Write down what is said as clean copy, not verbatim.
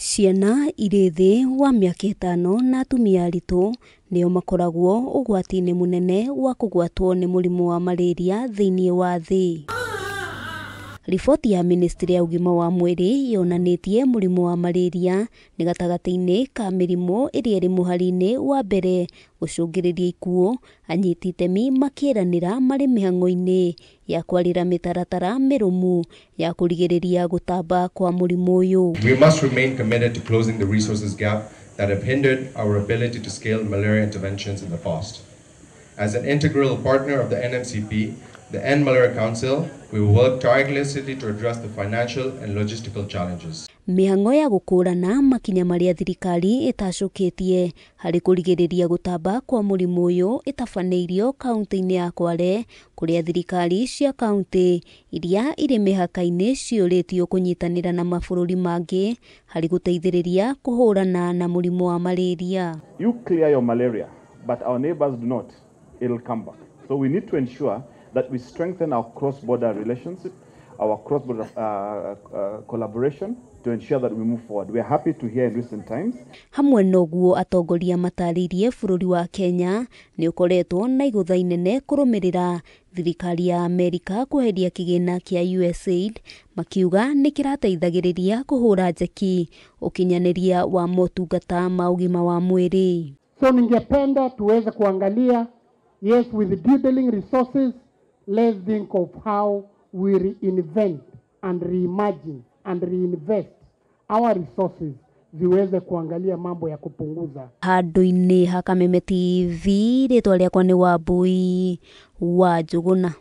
Ciana irĩ thĩ wa mĩaka 5 na atumia aritũ nĩo makoragwo ũgwati-inĩ mũnene wa kũgwatwo nĩ mũrimũ wa malaria thĩinĩ wa thĩ. Riboti ya Ministry ya Ũgima wa Mwĩrĩ yonanĩtie mũrimũ wa malaria nĩ gatagatĩ-inĩ ka mĩrimũ ĩrĩa ĩrĩ mũhari-inĩ wa mbere gũcũngĩrĩria ikuũ, anyiti itemi makĩranĩra marĩ mĩhang'o-inĩ ya kwarĩra mĩtaratara mĩrũmu ya kũrigĩrĩria gũtamba kwa mũrimũ ũyũ. We must remain committed to closing the resources gap that have hindered our ability to scale malaria interventions in the past. As an integral partner of the NMCP, the End Malaria Council, we will work tirelessly to address the financial and logistical challenges. Mĩhang'o ya gũkũrana makinya marĩa thirikari ĩtacũkĩtie harĩ kũrigĩrĩria gũtamba kwa mũrimũ ũyũ ĩtabanĩirio kaunti-inĩ ya Kwale, kũrĩa thirikari cia kaunti iria irĩ mĩhaka-inĩ ciũrĩtio kũnyitanĩra na mabũrũri mangĩ harĩ gũteithĩrĩria kũhũrana na mũrimũ wa malaria. You clear your malaria, but our neighbors do not, it'll come back. So we need to ensure that we strengthen our cross-border relationship, our cross-border collaboration to ensure that we move forward. We are happy to hear in recent times. Hamwe noguo atongoria matarĩirie bũrũri wa Kenya nĩ ũkoretwo na igũtha inene kũrũmĩrĩra thirikari ya Amerika kweheria kĩgĩna kĩa USAID, makiuga nĩ kĩrateithagĩrĩria kũhũra njeki ũkinyanĩria wa motungata ma ũgima wa mwĩrĩ. So ningependa tuweze kuangalia, yes, with the due resources, let's think of how we reinvent and reimagine and reinvest our resources ziweze kuangalia mambo ya kupunguza. Handũ-inĩ ha Kameme TV, rĩtwa rĩakwa nĩ Wambui wa Njũgũna.